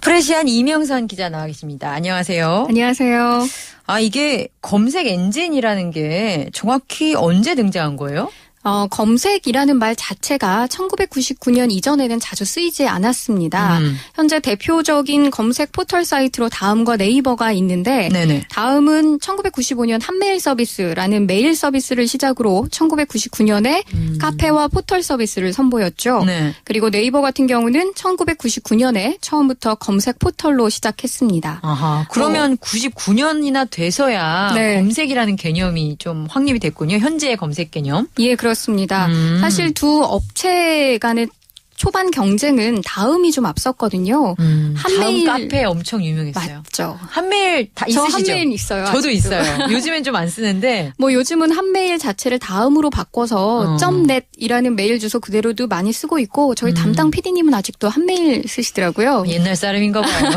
프레시안 이명선 기자 나와 계십니다. 안녕하세요. 안녕하세요. 이게 검색 엔진이라는 게 정확히 언제 등장한 거예요? 검색이라는 말 자체가 1999년 이전에는 자주 쓰이지 않았습니다. 현재 대표적인 검색 포털 사이트로 다음과 네이버가 있는데 네네. 다음은 1995년 한메일 서비스라는 메일 서비스를 시작으로 1999년에 카페와 포털 서비스를 선보였죠. 네. 그리고 네이버 같은 경우는 1999년에 처음부터 검색 포털로 시작했습니다. 아하, 그러면 99년이나 돼서야 네. 검색이라는 개념이 좀 확립이 됐군요. 현재의 검색 개념. 예, 그렇습니다. 사실 두 업체 간의 초반 경쟁은 다음이 좀 앞섰거든요. 한메일 다음 카페 엄청 유명했어요. 맞죠. 한메일 다 저 있으시죠? 한메일 있어요. 저도 아직도. 있어요. 요즘엔 좀 안 쓰는데. 뭐 요즘은 한메일 자체를 다음으로 바꿔서 .net이라는 메일 주소 그대로도 많이 쓰고 있고 저희 담당 PD님은 아직도 한메일 쓰시더라고요. 옛날 사람인가 봐요.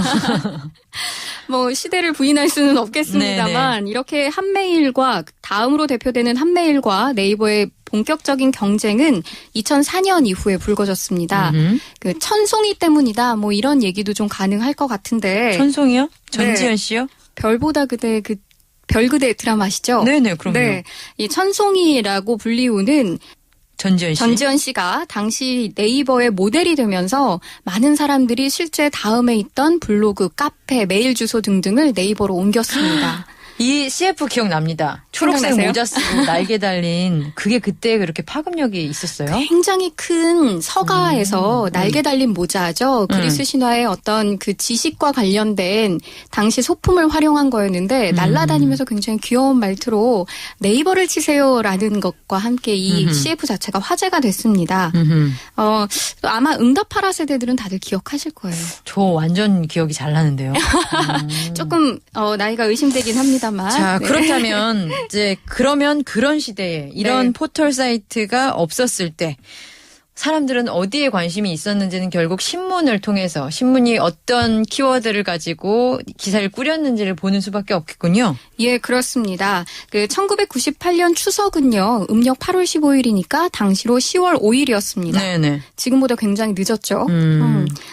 뭐 시대를 부인할 수는 없겠습니다만 이렇게 한메일과 다음으로 대표되는 한메일과 네이버의 본격적인 경쟁은 2004년 이후에 불거졌습니다. 그 천송이 때문이다. 뭐 이런 얘기도 좀 가능할 것 같은데. 천송이요? 전지현 씨요? 별보다 그대 그 별그대 드라마 아시죠? 네네, 그럼요. 네, 이 천송이라고 불리우는 전지현 씨. 전지현 씨가 당시 네이버의 모델이 되면서 많은 사람들이 실제 다음에 있던 블로그, 카페, 메일 주소 등등을 네이버로 옮겼습니다. 이 CF 기억납니다. 초록색 생각나세요? 모자 쓰고 날개 달린 그게 그때 그렇게 파급력이 있었어요? 굉장히 큰 서가에서 날개 달린 모자죠. 그리스 신화의 어떤 그 지식과 관련된 당시 소품을 활용한 거였는데 날아다니면서 굉장히 귀여운 말투로 네이버를 치세요라는 것과 함께 이 CF 자체가 화제가 됐습니다. 아마 응답하라 세대들은 다들 기억하실 거예요. 저 완전 기억이 잘 나는데요. 조금 나이가 의심되긴 합니다만. 자, 네. 그렇다면 이제 그러면 그런 시대에 이런 네. 포털 사이트가 없었을 때 사람들은 어디에 관심이 있었는지는 결국 신문을 통해서 신문이 어떤 키워드를 가지고 기사를 꾸렸는지를 보는 수밖에 없겠군요. 예, 그렇습니다. 그 1998년 추석은요. 음력 8월 15일이니까 당시로 10월 5일이었습니다. 네네. 지금보다 굉장히 늦었죠.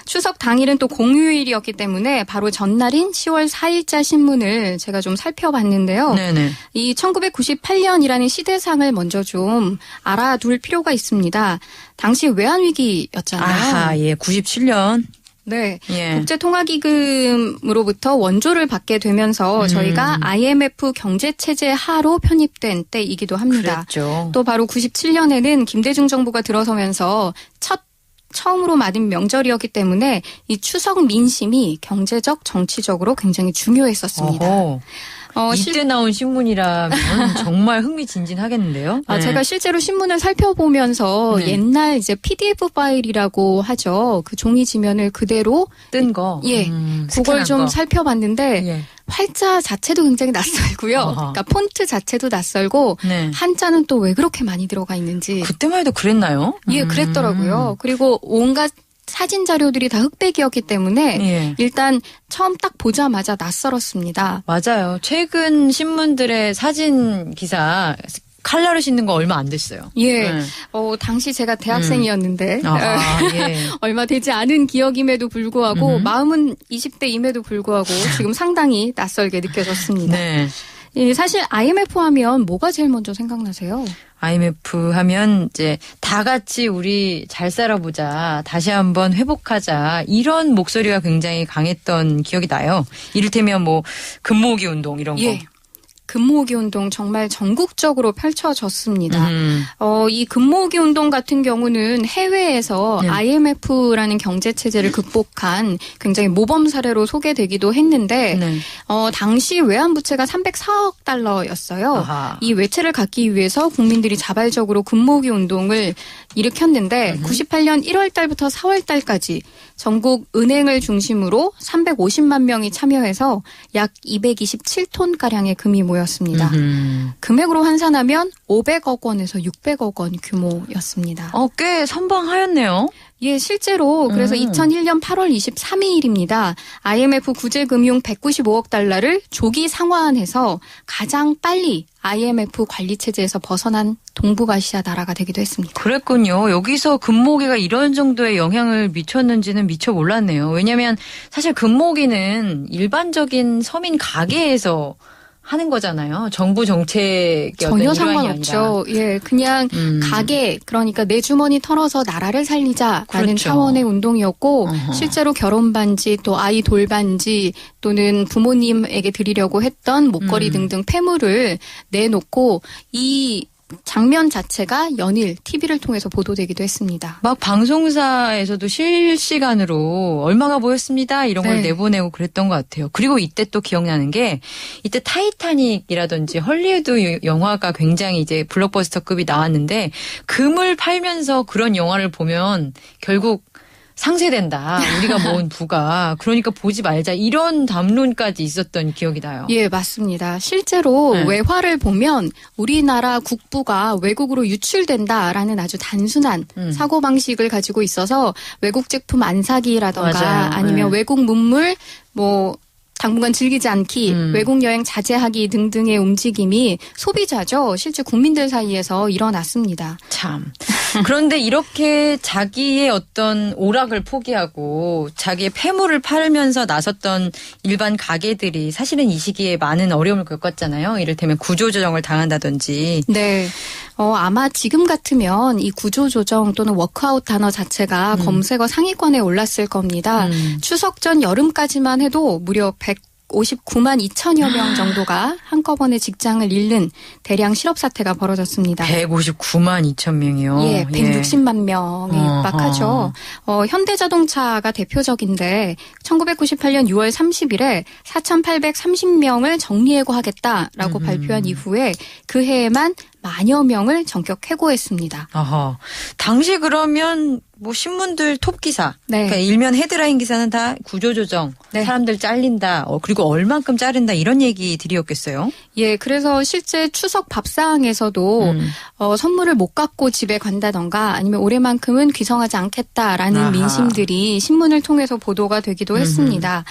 추석 당일은 또 공휴일이었기 때문에 바로 전날인 10월 4일자 신문을 제가 좀 살펴봤는데요. 네네. 이 1998년이라는 시대상을 먼저 좀 알아둘 필요가 있습니다. 당시 외환위기였잖아요. 아하, 예, 97년. 네. 예. 국제통화기금으로부터 원조를 받게 되면서 저희가 IMF 경제체제 하로 편입된 때이기도 합니다. 그랬죠. 또 바로 97년에는 김대중 정부가 들어서면서 처음으로 맞은 명절이었기 때문에 이 추석 민심이 경제적, 정치적으로 굉장히 중요했었습니다. 어허. 이때 나온 신문이라면 정말 흥미진진하겠는데요. 네. 제가 실제로 신문을 살펴보면서 네. 옛날 이제 PDF 파일이라고 하죠. 그 종이 지면을 그대로 뜬 거. 예, 그걸 스캔한 좀 거. 살펴봤는데 예. 활자 자체도 굉장히 낯설고요. 어허. 그러니까 폰트 자체도 낯설고 네. 한자는 또 왜 그렇게 많이 들어가 있는지. 그때만 해도 그랬나요? 예, 그랬더라고요. 그리고 온갖 사진 자료들이 다 흑백이었기 때문에 예. 일단 처음 딱 보자마자 낯설었습니다. 맞아요. 최근 신문들의 사진 기사 칼라를 싣는 거 얼마 안 됐어요. 예, 네. 당시 제가 대학생이었는데 예. 얼마 되지 않은 기억임에도 불구하고 마음은 20대임에도 불구하고 지금 상당히 낯설게 느껴졌습니다. 네. 예, 사실 IMF 하면 뭐가 제일 먼저 생각나세요? IMF 하면 이제 다 같이 우리 잘 살아보자, 다시 한번 회복하자 이런 목소리가 굉장히 강했던 기억이 나요. 이를테면 뭐 금모으기 운동 이런 거. 예. 금모으기 운동 정말 전국적으로 펼쳐졌습니다. 이 금모으기 운동 같은 경우는 해외에서 네. IMF라는 경제 체제를 극복한 굉장히 모범 사례로 소개되기도 했는데 네. 당시 외환 부채가 304억 달러였어요. 아하. 이 외채를 갖기 위해서 국민들이 자발적으로 금모으기 운동을 일으켰는데 98년 1월 달부터 4월 달까지 전국 은행을 중심으로 350만 명이 참여해서 약 227톤 가량의 금이 모였습니다. 금액으로 환산하면 500억 원에서 600억 원 규모였습니다. 꽤 선방하였네요. 예, 실제로 그래서 2001년 8월 23일입니다. IMF 구제금융 195억 달러를 조기 상환해서 가장 빨리 IMF 관리체제에서 벗어난 동북아시아 나라가 되기도 했습니다. 그랬군요. 여기서 금모기가 이런 정도의 영향을 미쳤는지는 미처 몰랐네요. 왜냐하면 사실 금모기는 일반적인 서민 가게에서 하는 거잖아요. 정부 정책의 전혀 어떤 일환이 상관없죠. 예, 그냥 가게, 그러니까 내 주머니 털어서 나라를 살리자라는 그렇죠. 차원의 운동이었고 어허. 실제로 결혼 반지 또 아이 돌반지 또는 부모님에게 드리려고 했던 목걸이 등등 폐물을 내놓고 이 장면 자체가 연일 TV를 통해서 보도되기도 했습니다. 막 방송사에서도 실시간으로 얼마가 보였습니다 이런 걸 네. 내보내고 그랬던 것 같아요. 그리고 이때 또 기억나는 게 이때 타이타닉이라든지 헐리우드 영화가 굉장히 이제 블록버스터급이 나왔는데 금을 팔면서 그런 영화를 보면 결국 상쇄된다. 우리가 모은 부가. 그러니까 보지 말자. 이런 담론까지 있었던 기억이 나요. 예, 맞습니다. 실제로 네. 외화를 보면 우리나라 국부가 외국으로 유출된다라는 아주 단순한 사고방식을 가지고 있어서 외국 제품 안 사기라던가 맞아요. 아니면 네. 외국 문물 당분간 즐기지 않기, 외국 여행 자제하기 등등의 움직임이 소비자죠. 실제 국민들 사이에서 일어났습니다. 참. 그런데 이렇게 자기의 어떤 오락을 포기하고 자기의 폐물을 팔면서 나섰던 일반 가게들이 사실은 이 시기에 많은 어려움을 겪었잖아요. 이를테면 구조조정을 당한다든지. 네. 아마 지금 같으면 이 구조조정 또는 워크아웃 단어 자체가 검색어 상위권에 올랐을 겁니다. 추석 전 여름까지만 해도 무려 159만 2천여 명 정도가 한꺼번에 직장을 잃는 대량 실업 사태가 벌어졌습니다. 159만 2천 명이요. 예, 160만 명에 육박하죠. 현대자동차가 대표적인데 1998년 6월 30일에 4,830명을 정리해고하겠다라고 발표한 이후에 그 해에만 만여 명을 전격 해고했습니다. 어허. 당시 그러면 뭐 신문들 톱 기사, 네. 그러니까 일면 헤드라인 기사는 다 구조조정, 네. 사람들 잘린다, 그리고 얼만큼 자른다 이런 얘기들이었겠어요. 예, 그래서 실제 추석 밥상에서도 선물을 못 갖고 집에 간다던가 아니면 올해만큼은 귀성하지 않겠다라는 아하. 민심들이 신문을 통해서 보도가 되기도 했습니다.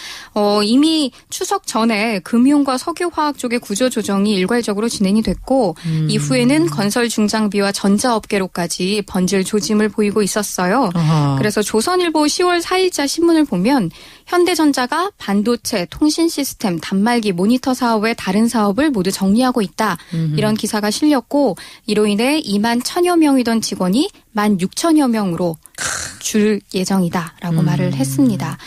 이미 추석 전에 금융과 석유화학 쪽의 구조조정이 일괄적으로 진행이 됐고 이후에는 건설 중장비와 전자업계로까지 번질 조짐을 보이고 있었어요. 어허. 그래서 조선일보 10월 4일자 신문을 보면 현대전자가 반도체, 통신 시스템, 단말기, 모니터 사업의 다른 사업을 모두 정리하고 있다. 이런 기사가 실렸고 이로 인해 2만 1천여 명이던 직원이 1만 6천여 명으로 줄 예정이다라고 말을 했습니다.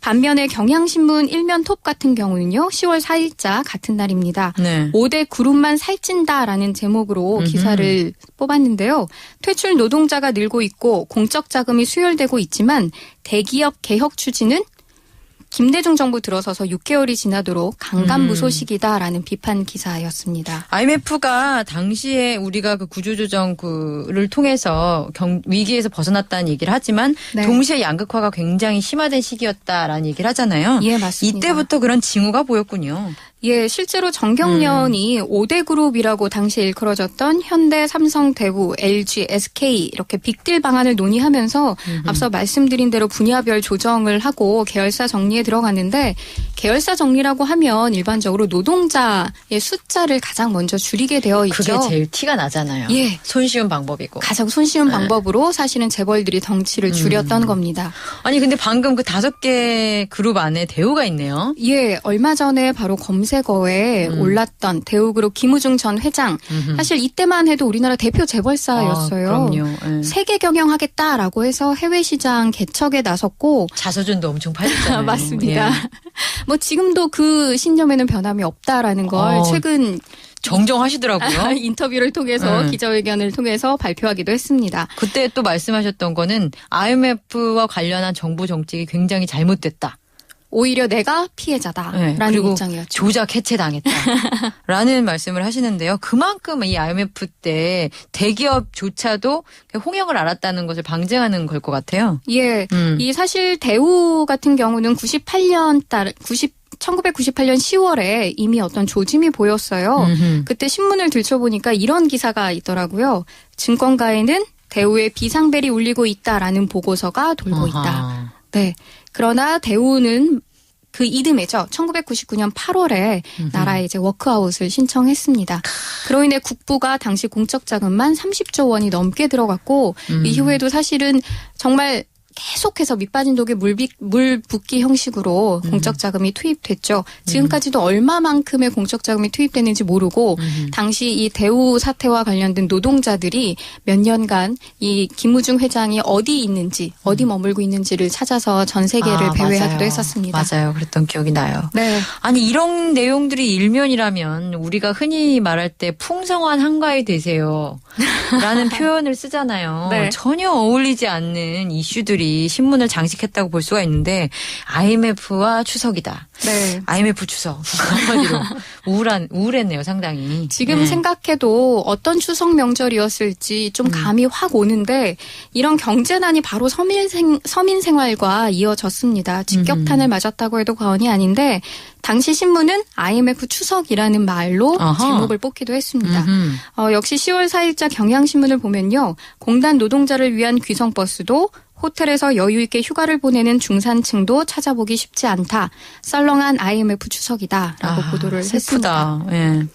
반면에 경향신문 일면 톱 같은 경우는요. 10월 4일자 같은 날입니다. 네. 5대 그룹만 살찐다라는 제목으로 기사를 뽑았는데요. 퇴출 노동자가 늘고 있고 공적 자금이 수혈되고 있지만 대기업 개혁 추진은 김대중 정부 들어서서 6개월이 지나도록 강간무소식이다라는 비판 기사였습니다. IMF가 당시에 우리가 그 구조조정을 통해서 위기에서 벗어났다는 얘기를 하지만 네. 동시에 양극화가 굉장히 심화된 시기였다라는 얘기를 하잖아요. 예, 맞습니다. 이때부터 그런 징후가 보였군요. 예, 실제로 정경련이 5대 그룹이라고 당시에 일컬어졌던 현대, 삼성, 대우, LG, SK 이렇게 빅딜 방안을 논의하면서 앞서 말씀드린 대로 분야별 조정을 하고 계열사 정리에 들어갔는데 계열사 정리라고 하면 일반적으로 노동자의 숫자를 가장 먼저 줄이게 되어 있죠. 그게 제일 티가 나잖아요. 예. 손쉬운 방법이고. 가장 손쉬운 방법으로 사실은 재벌들이 덩치를 줄였던 겁니다. 아니 근데 방금 그 5개 그룹 안에 대우가 있네요. 예, 얼마 전에 바로 검색어에 올랐던 대우그룹 김우중 전 회장. 사실 이때만 해도 우리나라 대표 재벌사였어요. 아, 그럼요. 예. 세계 경영하겠다라고 해서 해외 시장 개척에 나섰고 자서전도 엄청 팔렸잖아요. 맞습니다. 예. 지금도 그 신념에는 변함이 없다라는 걸 최근 정정하시더라고요. 인터뷰를 통해서 기자회견을 통해서 발표하기도 했습니다. 그때 또 말씀하셨던 거는 IMF와 관련한 정부 정책이 굉장히 잘못됐다. 오히려 내가 피해자다라는 그리고 입장이었죠. 조작 해체당했다라는 말씀을 하시는데요. 그만큼 이 IMF 때 대기업조차도 홍역을 알았다는 것을 방증하는 걸 것 같아요. 예, 이 사실 대우 같은 경우는 1998년 10월에 이미 어떤 조짐이 보였어요. 그때 신문을 들춰보니까 이런 기사가 있더라고요. 증권가에는 대우의 비상벨이 울리고 있다라는 보고서가 돌고 있다. 네. 그러나 대우는 그 이듬해죠. 1999년 8월에 나라에 이제 워크아웃을 신청했습니다. 그로 인해 국부가 당시 공적 자금만 30조 원이 넘게 들어갔고 이후에도 사실은 정말 계속해서 밑빠진 독에 물 붓기 형식으로 공적 자금이 투입됐죠. 지금까지도 얼마만큼의 공적 자금이 투입됐는지 모르고 당시 이 대우 사태와 관련된 노동자들이 몇 년간 이 김우중 회장이 어디 있는지 어디 머물고 있는지를 찾아서 전 세계를 배회하기도 맞아요. 했었습니다. 맞아요. 그랬던 기억이 나요. 네. 아니 이런 내용들이 일면이라면 우리가 흔히 말할 때 풍성한 한가위 되세요 라는 표현을 쓰잖아요. 네. 전혀 어울리지 않는 이슈들이 신문을 장식했다고 볼 수가 있는데 IMF와 추석이다. 네. IMF 추석 한마디로 우울했네요 상당히. 지금 생각해도 어떤 추석 명절이었을지 좀 감이 확 오는데 이런 경제난이 바로 서민 생활과 이어졌습니다. 직격탄을 맞았다고 해도 과언이 아닌데 당시 신문은 IMF 추석이라는 말로 제목을 뽑기도 했습니다. 역시 10월 4일자 경향신문을 보면요. 공단 노동자를 위한 귀성버스도 호텔에서 여유 있게 휴가를 보내는 중산층도 찾아보기 쉽지 않다. 썰렁한 IMF 추석이다라고 보도를 했습니다. 예.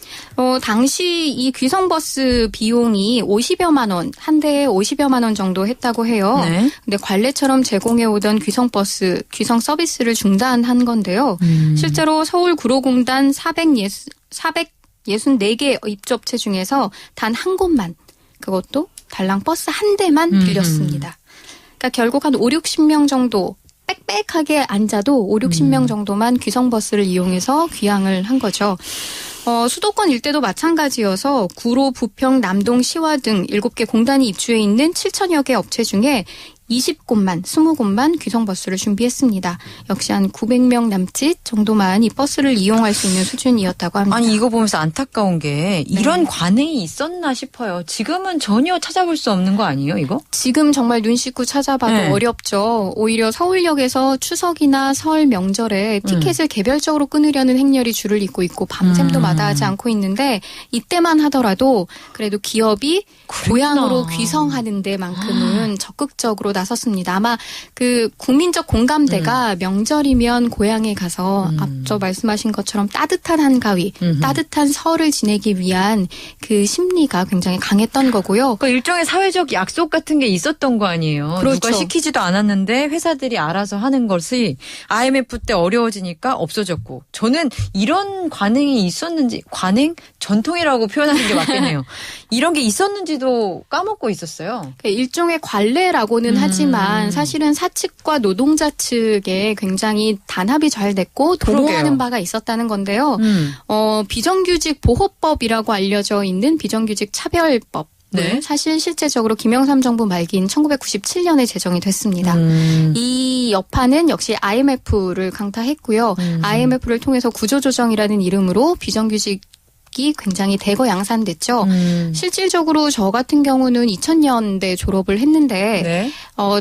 당시 이 귀성버스 비용이 50여만 원, 한 대에 50여만 원 정도 했다고 해요. 네. 근데 관례처럼 제공해오던 귀성 서비스를 중단한 건데요. 실제로 서울 구로공단 464개 입주업체 중에서 단 한 곳만, 그것도 달랑 버스 한 대만 빌렸습니다. 그러니까 결국 한 5, 60명 정도 빽빽하게 앉아도 5, 60명 정도만 귀성버스를 이용해서 귀향을 한 거죠. 수도권 일대도 마찬가지여서 구로, 부평, 남동, 시와 등 7개 공단이 입주해 있는 7천여 개 업체 중에 20곳만 귀성버스를 준비했습니다. 역시 한 900명 남짓 정도만 이 버스를 이용할 수 있는 수준이었다고 합니다. 아니 이거 보면서 안타까운 게 이런 관행이 있었나 싶어요. 지금은 전혀 찾아볼 수 없는 거 아니에요 이거? 지금 정말 눈 씻고 찾아봐도 어렵죠. 오히려 서울역에서 추석이나 설 명절에 티켓을 개별적으로 끊으려는 행렬이 줄을 잇고 있고 밤샘도 마다하지 않고 있는데 이때만 하더라도 그래도 기업이 고향으로 귀성하는 데만큼은 적극적으로 나섰습니다. 아마 그 국민적 공감대가 명절이면 고향에 가서 앞서 말씀하신 것처럼 따뜻한 한가위, 따뜻한 설을 지내기 위한 그 심리가 굉장히 강했던 거고요. 그 일종의 사회적 약속 같은 게 있었던 거 아니에요. 그렇죠. 누가 시키지도 않았는데 회사들이 알아서 하는 것이 IMF 때 어려워지니까 없어졌고 저는 이런 관행이 있었는지 전통이라고 표현하는 게 맞겠네요. 이런 게 있었는지도 까먹고 있었어요. 일종의 관례라고는 하지만 사실은 사측과 노동자 측에 굉장히 단합이 잘 됐고 도모하는 바가 있었다는 건데요. 비정규직 보호법이라고 알려져 있는 비정규직 차별법. 네. 사실 실제적으로 김영삼 정부 말기인 1997년에 제정이 됐습니다. 이 여파는 역시 IMF를 강타했고요. IMF를 통해서 구조조정이라는 이름으로 비정규직 굉장히 대거 양산됐죠. 실질적으로 저 같은 경우는 2000년대 졸업을 했는데 네.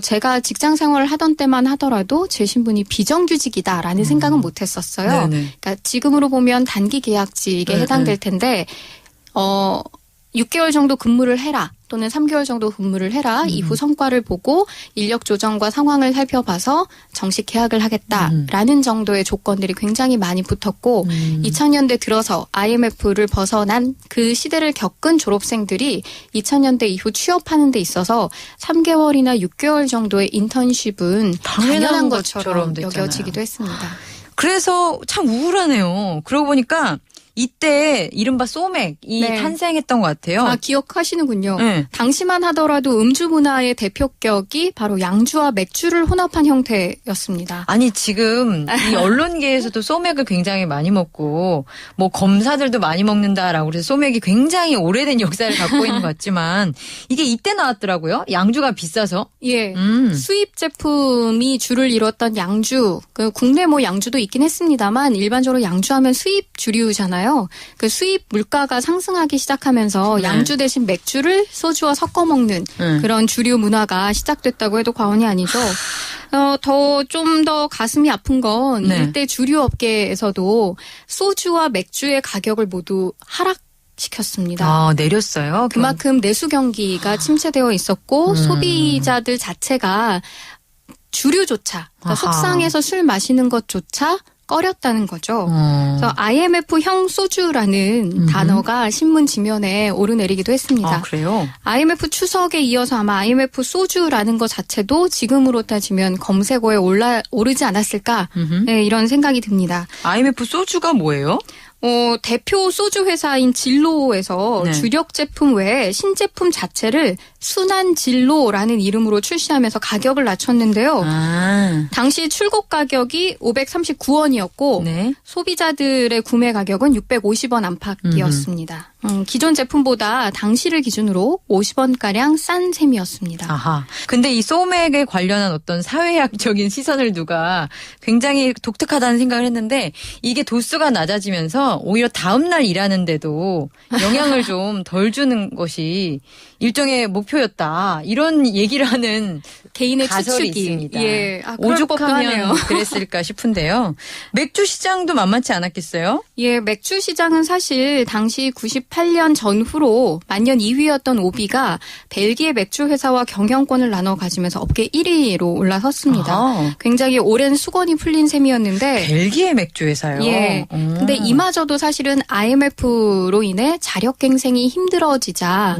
제가 직장 생활을 하던 때만 하더라도 제 신분이 비정규직이다라는 생각은 못 했었어요. 그러니까 지금으로 보면 단기 계약직에 해당될 텐데 6개월 정도 근무를 해라 또는 3개월 정도 근무를 해라. 이후 성과를 보고 인력 조정과 상황을 살펴봐서 정식 계약을 하겠다라는 정도의 조건들이 굉장히 많이 붙었고 2000년대 들어서 IMF를 벗어난 그 시대를 겪은 졸업생들이 2000년대 이후 취업하는 데 있어서 3개월이나 6개월 정도의 인턴십은 당연한 것처럼 여겨지기도 했습니다. 그래서 참 우울하네요. 그러고 보니까 이때 이른바 소맥이 탄생했던 것 같아요. 기억하시는군요. 네. 당시만 하더라도 음주 문화의 대표격이 바로 양주와 맥주를 혼합한 형태였습니다. 아니 지금 이 언론계에서도 소맥을 굉장히 많이 먹고 뭐 검사들도 많이 먹는다라고 그래서 소맥이 굉장히 오래된 역사를 갖고 있는 것 같지만 이게 이때 나왔더라고요. 양주가 비싸서. 예. 수입 제품이 주를 이뤘던 양주. 그 국내 뭐 양주도 있긴 했습니다만 일반적으로 양주하면 수입 주류잖아요. 그 수입 물가가 상승하기 시작하면서 양주 대신 맥주를 소주와 섞어 먹는 그런 주류 문화가 시작됐다고 해도 과언이 아니죠. 좀 더 가슴이 아픈 건 이때 주류 업계에서도 소주와 맥주의 가격을 모두 시켰습니다. 아, 내렸어요? 그만큼 내수 경기가 침체되어 있었고 소비자들 자체가 주류조차 그러니까 아하. 속상해서 술 마시는 것조차 꺼렸다는 거죠. 그래서 IMF형 소주라는 단어가 신문 지면에 오르내리기도 했습니다. 아, 그래요? IMF 추석에 이어서 아마 IMF 소주라는 것 자체도 지금으로 따지면 검색어에 오르지 않았을까 네, 이런 생각이 듭니다. IMF 소주가 뭐예요? 대표 소주 회사인 진로에서 네. 주력 제품 외에 신제품 자체를 순한 진로라는 이름으로 출시하면서 가격을 낮췄는데요. 아, 당시 출고 가격이 539원이었고 네. 소비자들의 구매 가격은 650원 안팎이었습니다. 기존 제품보다 당시를 기준으로 50원가량 싼 셈이었습니다. 아하. 근데 이 소맥에 관련한 어떤 사회학적인 시선을 두가 굉장히 독특하다는 생각을 했는데 이게 도수가 낮아지면서 오히려 다음날 일하는데도 영향을 좀 덜 주는 것이 일종의 목표였다. 이런 얘기를 하는 개인의 가설이 추측이. 있습니다. 예, 그럴 법도 하네요. 오죽하면 그랬을까 싶은데요. 맥주 시장도 만만치 않았겠어요? 예, 맥주 시장은 사실 당시 98년 전후로 만년 2위였던 오비가 벨기에 맥주 회사와 경영권을 나눠 가지면서 업계 1위로 올라섰습니다. 아하. 굉장히 오랜 수건이 풀린 셈이었는데 벨기에 맥주 회사요? 예. 근데 이마저도 사실은 IMF로 인해 자력갱생이 힘들어지자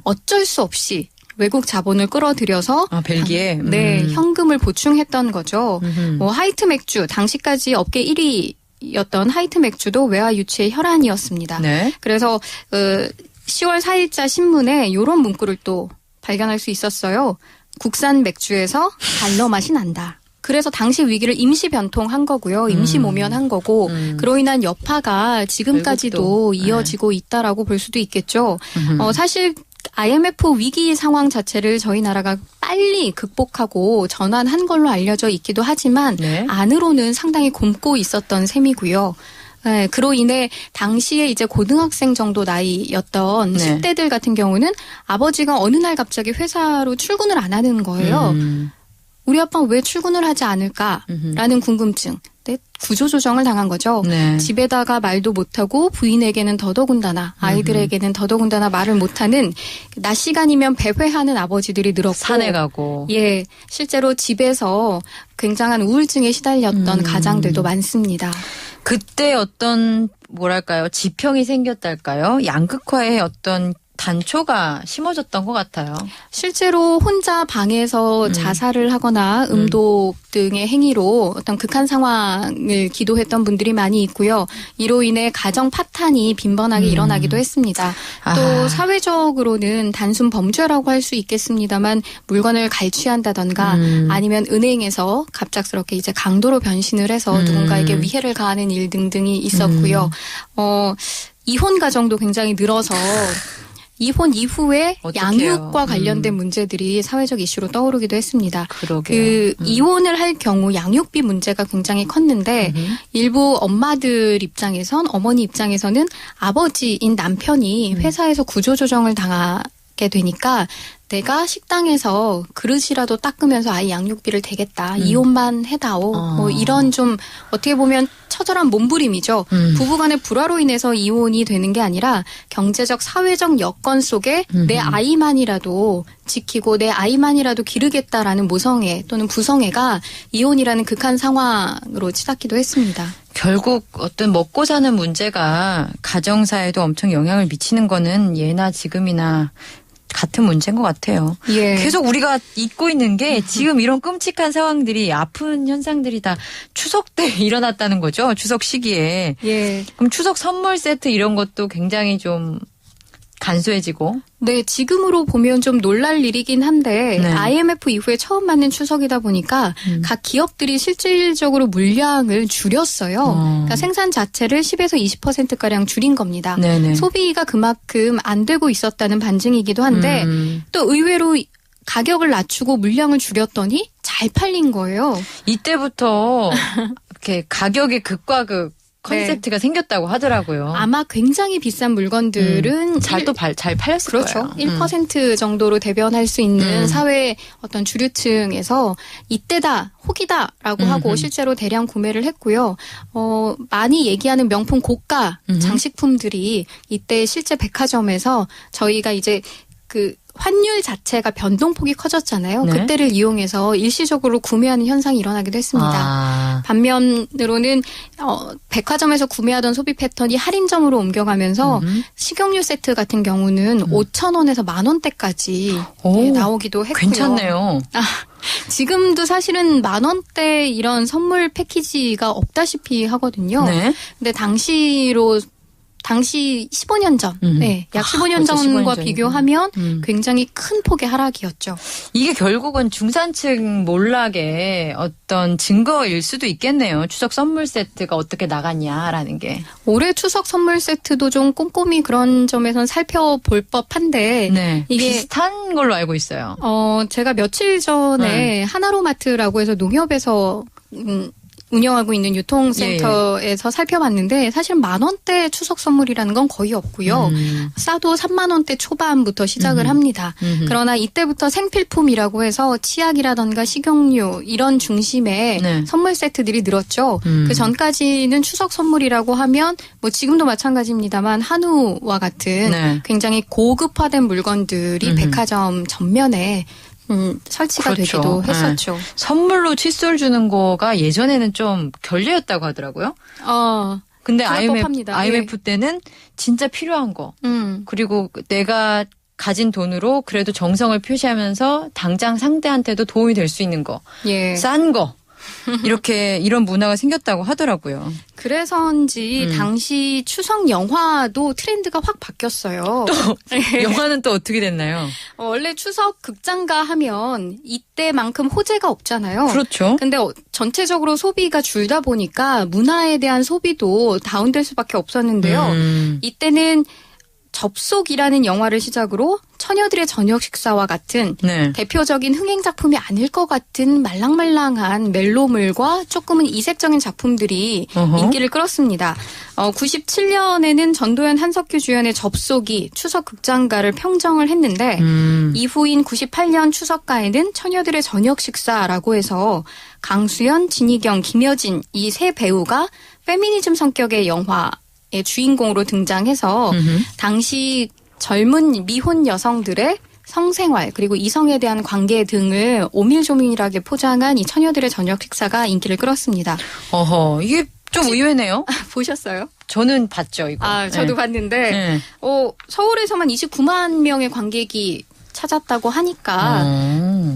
어쩔 수 없이 외국 자본을 끌어들여서 아, 벨기에? 네, 현금을 보충했던 거죠. 음흠. 뭐 하이트 맥주 당시까지 업계 1위였던 하이트 맥주도 외화 유치의 혈안이었습니다. 네. 그래서 10월 4일자 신문에 이런 문구를 또 발견할 수 있었어요. 국산 맥주에서 달러 맛이 난다. 그래서 당시 위기를 임시 변통한 거고요. 임시 모면한 거고 그로 인한 여파가 지금까지도 결국도, 이어지고 있다라고 볼 수도 있겠죠. 사실 IMF 위기 상황 자체를 저희 나라가 빨리 극복하고 전환한 걸로 알려져 있기도 하지만 네. 안으로는 상당히 굼고 있었던 셈이고요. 네, 그로 인해 당시에 이제 고등학생 정도 나이였던 네. 10대들 같은 경우는 아버지가 어느 날 갑자기 회사로 출근을 안 하는 거예요. 우리 아빠는 왜 출근을 하지 않을까라는 궁금증. 네, 구조조정을 당한 거죠. 네. 집에다가 말도 못하고 부인에게는 더더군다나 아이들에게는 더더군다나 말을 못하는 낮 시간이면 배회하는 아버지들이 늘었고 산에 가고. 예, 실제로 집에서 굉장한 우울증에 시달렸던 가장들도 많습니다. 그때 어떤 뭐랄까요 지평이 생겼달까요? 양극화의 어떤 단초가 심어졌던 것 같아요. 실제로 혼자 방에서 자살을 하거나 음독 등의 행위로 어떤 극한 상황을 기도했던 분들이 많이 있고요. 이로 인해 가정 파탄이 빈번하게 일어나기도 했습니다. 또 아하. 사회적으로는 단순 범죄라고 할 수 있겠습니다만 물건을 갈취한다던가 아니면 은행에서 갑작스럽게 이제 강도로 변신을 해서 누군가에게 위해를 가하는 일 등등이 있었고요. 이혼 가정도 굉장히 늘어서 이혼 이후에 어떡해요? 양육과 관련된 문제들이 사회적 이슈로 떠오르기도 했습니다. 그러게요. 이혼을 할 경우 양육비 문제가 굉장히 컸는데 일부 엄마들 입장에선 어머니 입장에서는 아버지인 남편이 회사에서 구조조정을 당하게 되니까 내가 식당에서 그릇이라도 닦으면서 아이 양육비를 대겠다. 이혼만 해다오. 뭐 이런 좀 어떻게 보면 처절한 몸부림이죠. 부부간의 불화로 인해서 이혼이 되는 게 아니라 경제적 사회적 여건 속에 내 아이만이라도 지키고 내 아이만이라도 기르겠다라는 모성애 또는 부성애가 이혼이라는 극한 상황으로 치닫기도 했습니다. 결국 어떤 먹고 사는 문제가 가정사에도 엄청 영향을 미치는 거는 예나 지금이나 같은 문제인 것 같아요. 예. 계속 우리가 잊고 있는 게 지금 이런 끔찍한 상황들이 아픈 현상들이 다 추석 때 일어났다는 거죠. 추석 시기에. 예. 그럼 추석 선물 세트 이런 것도 굉장히 좀 간소해지고. 네, 지금으로 보면 좀 놀랄 일이긴 한데 네. IMF 이후에 처음 맞는 추석이다 보니까 각 기업들이 실질적으로 물량을 줄였어요. 그러니까 생산 자체를 10에서 20%가량 줄인 겁니다. 네네. 소비가 그만큼 안 되고 있었다는 반증이기도 한데 또 의외로 가격을 낮추고 물량을 줄였더니 잘 팔린 거예요. 이때부터 이렇게 가격의 극과 극 컨셉트가 생겼다고 하더라고요. 아마 굉장히 비싼 물건들은 잘 팔렸을 그렇죠. 거예요. 1% 정도로 대변할 수 있는 사회 어떤 주류층에서 이때다, 혹이다라고 하고 실제로 대량 구매를 했고요. 많이 얘기하는 명품 고가 장식품들이 이때 실제 백화점에서 저희가 이제 그 환율 자체가 변동폭이 커졌잖아요. 네. 그때를 이용해서 일시적으로 구매하는 현상이 일어나기도 했습니다. 반면으로는 백화점에서 구매하던 소비 패턴이 할인점으로 옮겨가면서 식용유 세트 같은 경우는 5,000원에서 10,000원대까지 나오기도 했고요. 괜찮네요. 지금도 사실은 10,000원대 이런 선물 패키지가 없다시피 하거든요. 네. 근데 당시 15년 전, 약 15년 벌써 전과 15년 전이구나. 비교하면 굉장히 큰 폭의 하락이었죠. 이게 결국은 중산층 몰락의 어떤 증거일 수도 있겠네요. 추석 선물 세트가 어떻게 나갔냐라는 게. 올해 추석 선물 세트도 좀 꼼꼼히 그런 점에선 살펴볼 법한데 네. 이게 비슷한 걸로 알고 있어요. 제가 며칠 전에 하나로마트라고 해서 농협에서 운영하고 있는 유통센터에서 살펴봤는데 사실 10,000원대 추석 선물이라는 건 거의 없고요. 싸도 30,000원대 초반부터 시작을 합니다. 그러나 이때부터 생필품이라고 해서 치약이라던가 식용유 이런 중심의 네. 선물 세트들이 늘었죠. 그 전까지는 추석 선물이라고 하면 뭐 지금도 마찬가지입니다만 한우와 같은 네. 굉장히 고급화된 물건들이 백화점 전면에 설치가 그렇죠. 되기도 했었죠. 네. 선물로 칫솔 주는 거가 예전에는 좀 결례였다고 하더라고요. 근데 불합법합니다. IMF 때는 진짜 필요한 거. 그리고 내가 가진 돈으로 그래도 정성을 표시하면서 당장 상대한테도 도움이 될 수 있는 거. 예. 싼 거. 이런 문화가 생겼다고 하더라고요. 그래서인지 당시 추석 영화도 트렌드가 확 바뀌었어요. 영화는 또 어떻게 됐나요? 원래 추석 극장가 하면 이때만큼 호재가 없잖아요. 그렇죠. 근데 전체적으로 소비가 줄다 보니까 문화에 대한 소비도 다운될 수밖에 없었는데요. 이때는 접속이라는 영화를 시작으로 처녀들의 저녁 식사와 같은 네. 대표적인 흥행 작품이 아닐 것 같은 말랑말랑한 멜로물과 조금은 이색적인 작품들이 인기를 끌었습니다. 97년에는 전도연 한석규 주연의 접속이 추석 극장가를 평정을 했는데 이후인 98년 추석가에는 처녀들의 저녁 식사라고 해서 강수연, 진희경, 김여진 이 세 배우가 페미니즘 성격의 영화의 주인공으로 등장해서 당시 젊은 미혼 여성들의 성생활 그리고 이성에 대한 관계 등을 오밀조밀하게 포장한 이 처녀들의 저녁 식사가 인기를 끌었습니다. 이게 좀 의외네요. 보셨어요? 저는 봤죠, 이거. 저도 네. 봤는데 네. 서울에서만 29만 명의 관객이 찾았다고 하니까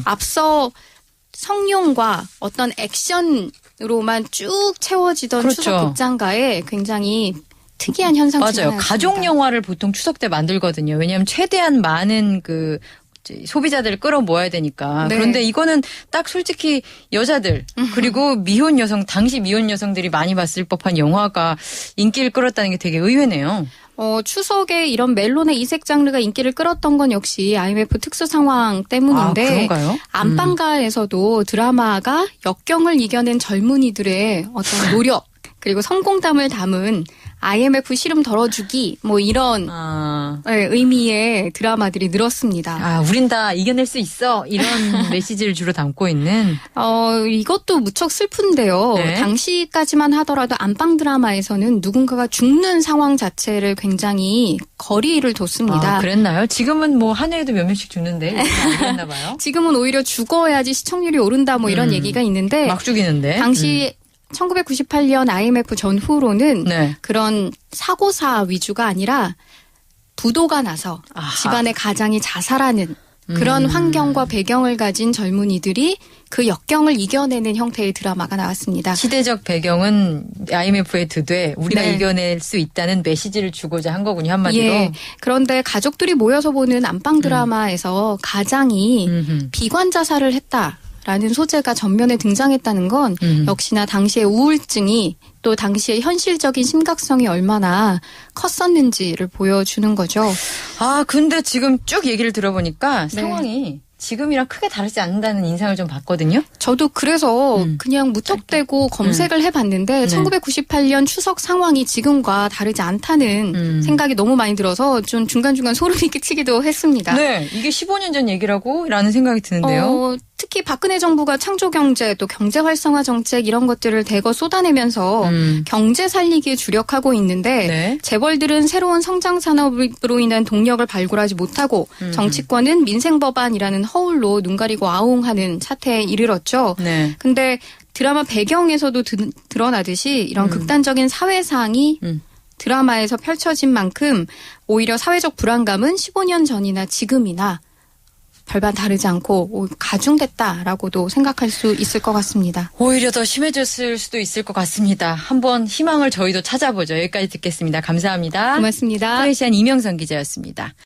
앞서 성룡과 어떤 액션으로만 쭉 채워지던 그렇죠. 추석 극장가에 굉장히 특이한 현상 중 맞아요. 하나였습니다. 가족 영화를 보통 추석 때 만들거든요. 왜냐하면 최대한 많은 소비자들을 끌어모아야 되니까. 네. 그런데 이거는 딱 솔직히 여자들 그리고 미혼 여성 당시 미혼 여성들이 많이 봤을 법한 영화가 인기를 끌었다는 게 되게 의외네요. 추석에 이런 멜론의 이색 장르가 인기를 끌었던 건 역시 IMF 특수 상황 때문인데 그런가요? 안방가에서도 드라마가 역경을 이겨낸 젊은이들의 어떤 노력 그리고 성공담을 담은 IMF 시름 덜어주기 뭐 이런 의미의 드라마들이 늘었습니다. 우린 다 이겨낼 수 있어 이런 메시지를 주로 담고 있는. 이것도 무척 슬픈데요. 네. 당시까지만 하더라도 안방 드라마에서는 누군가가 죽는 상황 자체를 굉장히 거리를 뒀습니다. 그랬나요? 지금은 뭐 한 해에도 몇 명씩 죽는데 안 그랬나 봐요. 지금은 오히려 죽어야지 시청률이 오른다 뭐 이런 얘기가 있는데 막 죽이는데. 당시 1998년 IMF 전후로는 네. 그런 사고사 위주가 아니라 부도가 나서 아하. 집안의 가장이 자살하는 그런 환경과 배경을 가진 젊은이들이 그 역경을 이겨내는 형태의 드라마가 나왔습니다. 시대적 배경은 IMF에 드되 우리가 네. 이겨낼 수 있다는 메시지를 주고자 한 거군요. 한마디로. 예. 그런데 가족들이 모여서 보는 안방 드라마에서 가장이 비관 자살을 했다. 라는 소재가 전면에 등장했다는 건 역시나 당시의 우울증이 또 당시의 현실적인 심각성이 얼마나 컸었는지를 보여주는 거죠. 근데 지금 쭉 얘기를 들어보니까 네. 상황이 지금이랑 크게 다르지 않는다는 인상을 좀 받거든요. 저도 그래서 그냥 무턱대고 검색을 해봤는데 1998년 추석 상황이 지금과 다르지 않다는 생각이 너무 많이 들어서 좀 중간중간 소름이 끼치기도 했습니다. 네, 이게 15년 전 얘기라는 생각이 드는데요. 특히 박근혜 정부가 창조경제 또 경제활성화 정책 이런 것들을 대거 쏟아내면서 경제 살리기에 주력하고 있는데 네. 재벌들은 새로운 성장 산업으로 인한 동력을 발굴하지 못하고 정치권은 민생 법안이라는 허울로 눈 가리고 아웅하는 차태에 이르렀죠. 네. 근데 드라마 배경에서도 드러나듯이 이런 극단적인 사회상이 드라마에서 펼쳐진 만큼 오히려 사회적 불안감은 15년 전이나 지금이나 별반 다르지 않고 가중됐다라고도 생각할 수 있을 것 같습니다. 오히려 더 심해졌을 수도 있을 것 같습니다. 한번 희망을 저희도 찾아보죠. 여기까지 듣겠습니다. 감사합니다. 고맙습니다. 프레시안 이명선 기자였습니다.